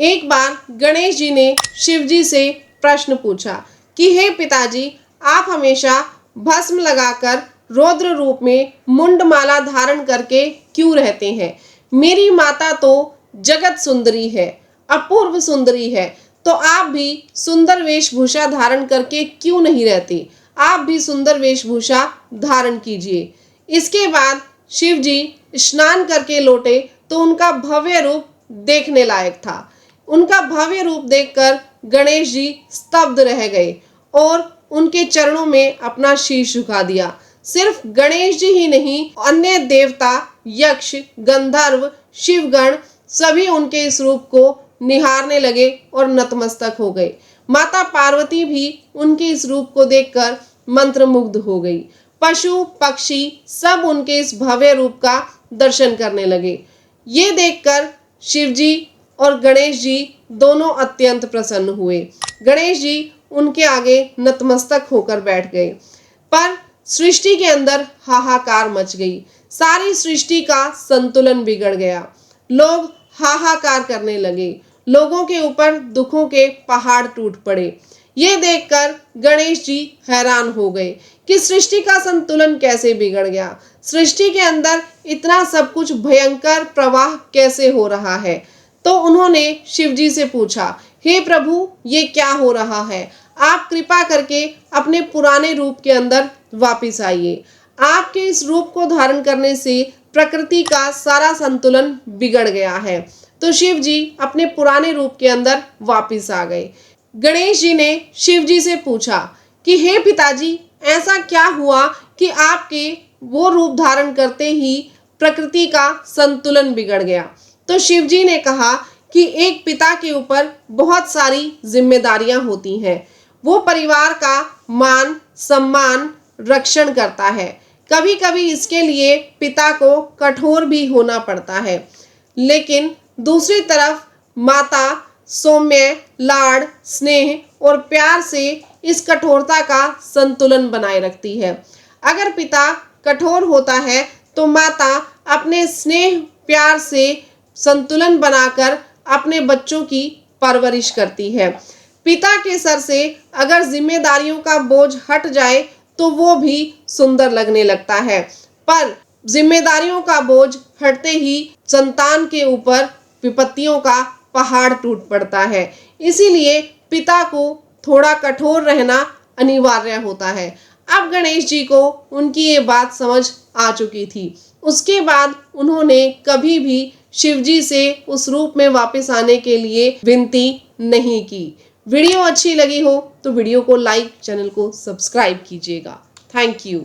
एक बार गणेश जी ने शिव जी से प्रश्न पूछा कि हे पिताजी, आप हमेशा भस्म लगाकर रौद्र रूप में मुंडमाला धारण करके क्यों रहते हैं? मेरी माता तो जगत सुंदरी है, अपूर्व सुंदरी है, तो आप भी सुंदर वेशभूषा धारण करके क्यों नहीं रहती? आप भी सुंदर वेशभूषा धारण कीजिए। इसके बाद शिव जी स्नान करके लौटे तो उनका भव्य रूप देखने लायक था। उनका भव्य रूप देखकर गणेश जी स्तब्ध रह गए और उनके चरणों में अपना शीश झुका दिया। सिर्फ गणेश जी ही नहीं, अन्य देवता, यक्ष, गंधर्व, शिवगण सभी उनके इस रूप को निहारने लगे और नतमस्तक हो गए। माता पार्वती भी उनके इस रूप को देखकर मंत्रमुग्ध हो गई। पशु पक्षी सब उनके इस भव्य रूप का दर्शन करने लगे। ये देखकर शिवजी और गणेश जी दोनों अत्यंत प्रसन्न हुए। गणेश जी उनके आगे नतमस्तक होकर बैठ गए। पर सृष्टि के अंदर हाहाकार मच गई। सारी सृष्टि का संतुलन बिगड़ गया। लोग हाहाकार करने लगे। लोगों के ऊपर दुखों के पहाड़ टूट पड़े। ये देखकर गणेश जी हैरान हो गए कि सृष्टि का संतुलन कैसे बिगड़ गया। सृष्टि के अंदर इतना सब कुछ भयंकर प्रवाह कैसे हो रहा है। तो उन्होंने शिव जी से पूछा, हे प्रभु, ये क्या हो रहा है? आप कृपा करके अपने पुराने रूप के अंदर वापिस आइए। आपके इस रूप को धारण करने से प्रकृति का सारा संतुलन बिगड़ गया है। तो शिव जी अपने पुराने रूप के अंदर वापिस आ गए। गणेश जी ने शिव जी से पूछा कि हे पिताजी, ऐसा क्या हुआ कि आपके वो रूप धारण करते ही प्रकृति का संतुलन बिगड़ गया? तो शिव जी ने कहा कि एक पिता के ऊपर बहुत सारी जिम्मेदारियां होती हैं। वो परिवार का मान सम्मान रक्षण करता है। कभी कभी इसके लिए पिता को कठोर भी होना पड़ता है, लेकिन दूसरी तरफ माता सौम्य, लाड़, स्नेह और प्यार से इस कठोरता का संतुलन बनाए रखती है। अगर पिता कठोर होता है तो माता अपने स्नेह प्यार से संतुलन बनाकर अपने बच्चों की परवरिश करती है। पिता के सर से अगर जिम्मेदारियों का बोझ हट जाए तो वो भी सुंदर लगने लगता है, पर जिम्मेदारियों का बोझ हटते ही संतान के ऊपर विपत्तियों का पहाड़ टूट पड़ता है। इसीलिए पिता को थोड़ा कठोर रहना अनिवार्य होता है। अब गणेश जी को उनकी ये बात समझ आ चुकी थी। उसके बाद उन्होंने कभी भी शिवजी से उस रूप में वापस आने के लिए विनती नहीं की। वीडियो अच्छी लगी हो तो वीडियो को लाइक, चैनल को सब्सक्राइब कीजिएगा। Thank you.